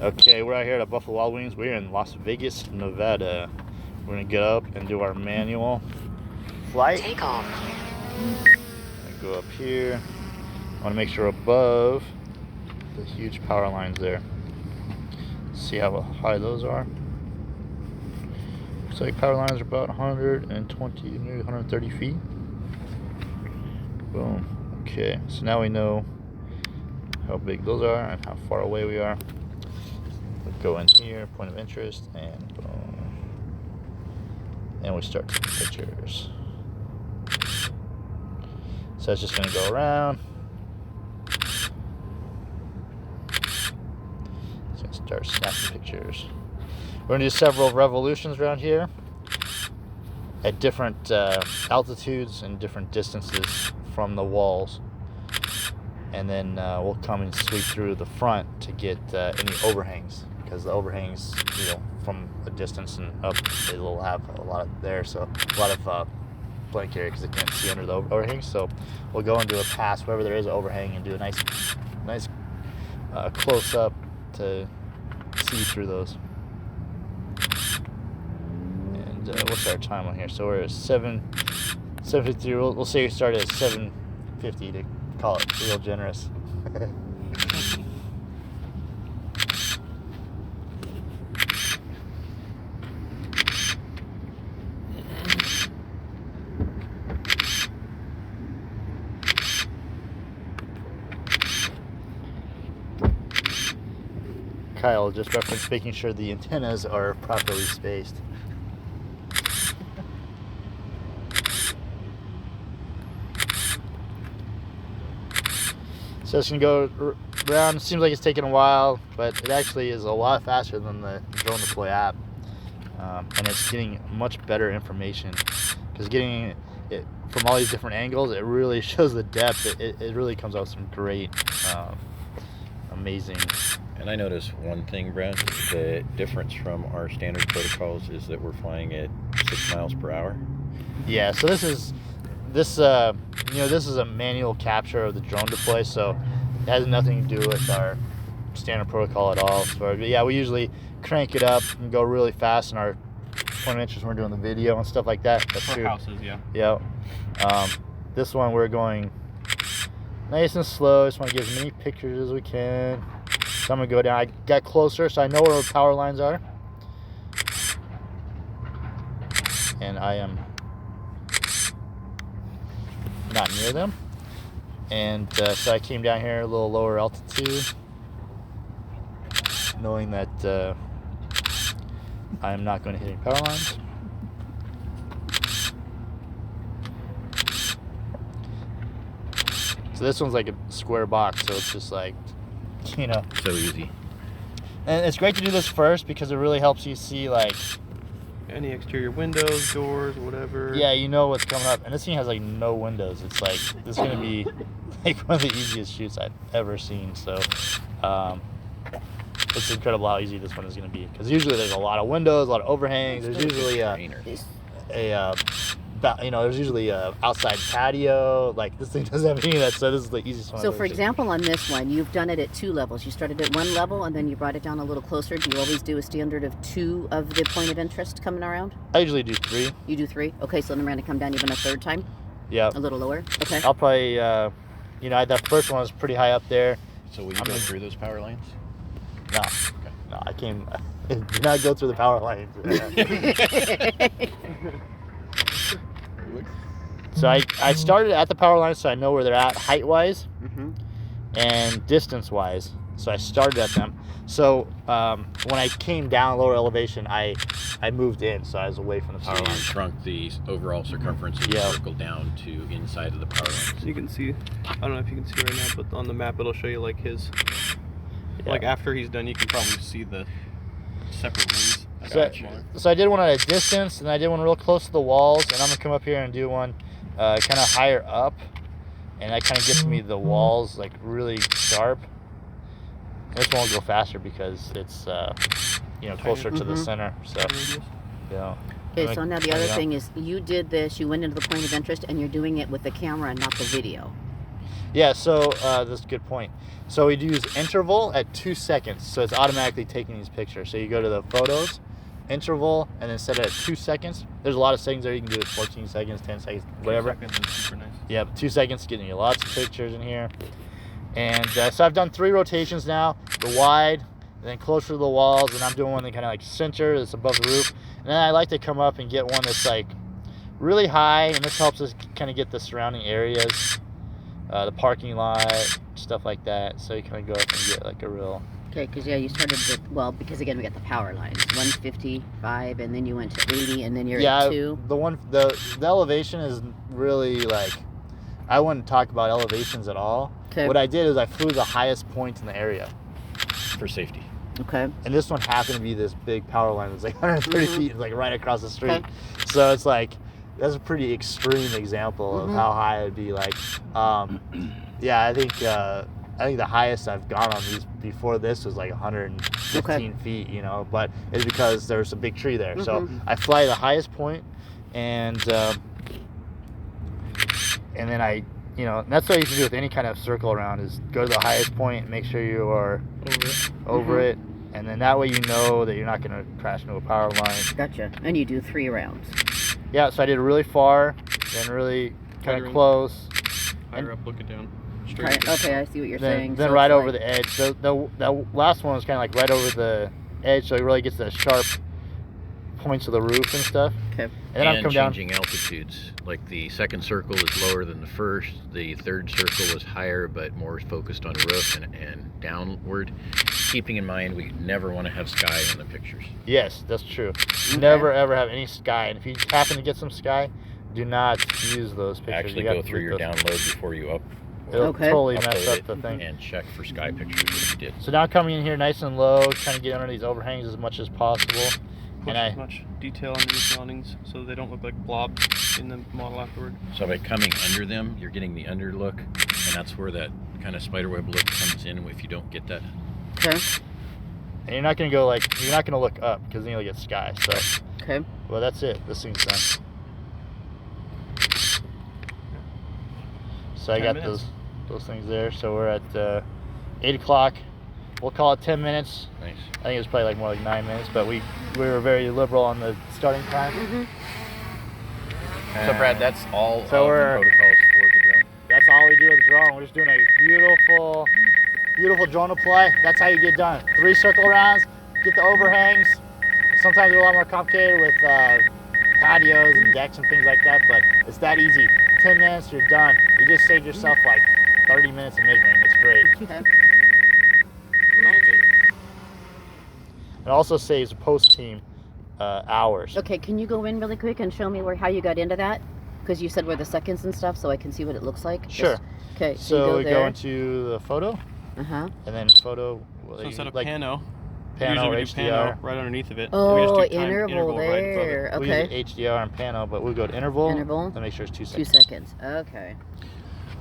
Okay, we're out here at Buffalo Wild Wings. We're in Las Vegas, Nevada. We're gonna get up and do our manual flight. Take off. Go up here. I want to make sure above the huge power lines there. See how high those are. Looks like power lines are about 120, maybe 130 feet. Boom. Okay, so now we know how big those are and how far away we are. We'll go in here, point of interest, and boom. And we start taking pictures. So it's just going to go around. It's going to start snapping pictures. We're going to do several revolutions around here at different altitudes and different distances from the walls. And then we'll come and sweep through the front to get any overhangs, because the overhangs, you know, from a distance and up, they will have a lot of there. So a lot of blank area because they can't see under the overhangs. So we'll go and do a pass wherever there is an overhang and do a nice close up to see through those. And what's our time on here? So we're at 7:53. We'll say we started at 7:50 to call it real generous. Kyle just referenced making sure the antennas are properly spaced. So it's going to go around. It seems like it's taking a while, but it actually is a lot faster than the Drone Deploy app. And it's getting much better information, because getting it from all these different angles, it really shows the depth. It really comes out with some great, amazing. And I noticed one thing, Brad. The difference from our standard protocols is that we're flying at 6 miles per hour. Yeah, so this is a manual capture of the drone deploy, so it has nothing to do with our standard protocol at all. So, yeah, we usually crank it up and go really fast in our point of interest when we're doing the video and stuff like that. That's for houses, yeah. Yeah. This one we're going nice and slow. Just want to get as many pictures as we can. So I'm gonna go down. I got closer, so I know where our power lines are, and I am not near them. And so I came down here a little lower altitude, knowing that I am not going to hit any power lines. So this one's like a square box, so it's just like, you know, so easy. And it's great to do this first because it really helps you see like any exterior windows, doors, whatever. Yeah, you know what's coming up. And this thing has like no windows. It's like, this is going to be like one of the easiest shoots I've ever seen. So it's incredible how easy this one is going to be, because usually there's a lot of windows, a lot of overhangs. There's usually there's usually a outside patio. Like, this thing doesn't have any of that, so this is the easiest one. So for example, on this one, you've done it at 2 levels. You started at 1 level and then you brought it down a little closer. Do you always do a standard of 2 of the point of interest coming around? I usually do 3. You do 3? Okay, so then we're going to come down even a 3rd time? Yeah. A little lower? Okay. I'll probably, that first one was pretty high up there. So will you go through those power lines? No. Okay. No, I came. Do not go through the power lines. So I started at the power lines, so I know where they're at height-wise and distance-wise. So I started at them. So when I came down lower elevation, I moved in, so I was away from the power So you lines. shrunk the overall circumference of the circle down to inside of the power lines. So you can see, I don't know if you can see right now, but on the map it'll show you like his, like after he's done, you can probably see the separate wings. So I did one at a distance, and I did one real close to the walls, and I'm gonna come up here and do one kind of higher up, and that kind of gets me the walls like really sharp. And this one will go faster because it's closer to the center. So yeah. Okay, so now the other thing is, you did this, you went into the point of interest, and you're doing it with the camera and not the video. Yeah, so that's a good point. So we use interval at 2 seconds, so it's automatically taking these pictures. So you go to the photos, interval, and then set it at 2 seconds. There's a lot of settings there. You can do it 14 seconds, 10 seconds, whatever. 2 seconds is super nice. Yeah, 2 seconds, getting you lots of pictures in here. And so I've done 3 rotations now, the wide, and then closer to the walls, and I'm doing one that kind of like center, that's above the roof. And then I like to come up and get one that's like really high, and this helps us kind of get the surrounding areas, the parking lot, stuff like that. So you kind of go up and get like a real... Okay, because yeah, you started with, well, because again we got the power lines, 155, and then you went to 80, and then you're at 2. The elevation is really like, I wouldn't talk about elevations at all. Okay. What I did is I flew the highest point in the area. For safety. Okay. And this one happened to be this big power line that's like 130 feet, it's like right across the street. Okay. So it's like, that's a pretty extreme example of how high it'd be. Like, yeah, I think the highest I've gone on these before this was like 115 feet, you know, but it's because there's a big tree there. So I fly the highest point, and then I, you know, and that's what you can do with any kind of circle around, is go to the highest point, make sure you are over it, and then that way you know that you're not going to crash into a power line. Gotcha. And you do 3 rounds. Yeah, so I did really far, then really kind of close. Higher up, looking down. Right, okay, I see what you're saying. Then So right it's over like- the edge. So the last one was kind of like right over the edge, so it really gets the sharp points of the roof and stuff. Okay. And then I'm And coming down. changing altitudes. Like the second circle is lower than the first. The third circle is higher, but more focused on roof and downward. Keeping in mind, we never want to have sky in the pictures. Yes, that's true. Never ever have any sky, and if you happen to get some sky, do not use those pictures. Actually You gotta go through your delete those. download before you It'll Okay. totally mess upload up the thing. and check for sky pictures if you did. So now coming in here nice and low, trying to get under these overhangs as much as possible. Push And as much detail into these awnings so they don't look like blobs in the model afterward. So by coming under them, you're getting the under look, and that's where that kind of spiderweb look comes in if you don't get that. Okay. And you're not gonna go like, you're not gonna look up because then you'll get sky. So, Okay. well, that's it. This thing's done. So I 10 got minutes. those things there. So we're at 8 o'clock. We'll call it 10 minutes. Nice. I think it was probably like more like 9 minutes, but we were very liberal on the starting time. So Brad, that's all So of we're- the protocols for the drone. That's all we do with the drone. We're just doing a beautiful, beautiful drone deploy. That's how you get done. 3 circle rounds, get the overhangs. Sometimes they're a lot more complicated with patios and decks and things like that, but it's that easy. 10 minutes, you're done. You just saved yourself like 30 minutes of measuring. It's great. Okay. It also saves post-team hours. Okay, can you go in really quick and show me how you got into that? Because you said where the seconds and stuff, so I can see what it looks like. Sure. Okay, So you we go go there. into the photo, Uh-huh. and then photo, So instead of like pano, pano or usually we do HDR. pano right underneath of it. Oh, we just do time interval right above it. there. We Okay. use HDR and pano, but we'll go to interval, Interval. and make sure it's 2 2 seconds. seconds. Okay.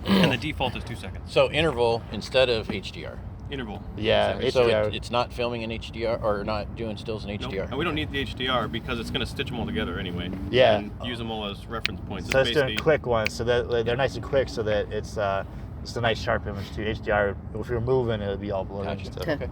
And the default is 2 seconds. So interval instead of HDR. Interval. Yeah, So HDR. it's not filming in HDR or not doing stills in Nope. HDR. And we don't need the HDR because it's going to stitch them all together anyway. Yeah. And use them all as reference points. So It's it's doing basically quick ones, so that they're nice and quick, so that it's a nice sharp image too. HDR, if you're moving, it'll be all blurry and Gotcha. stuff. Okay. Okay.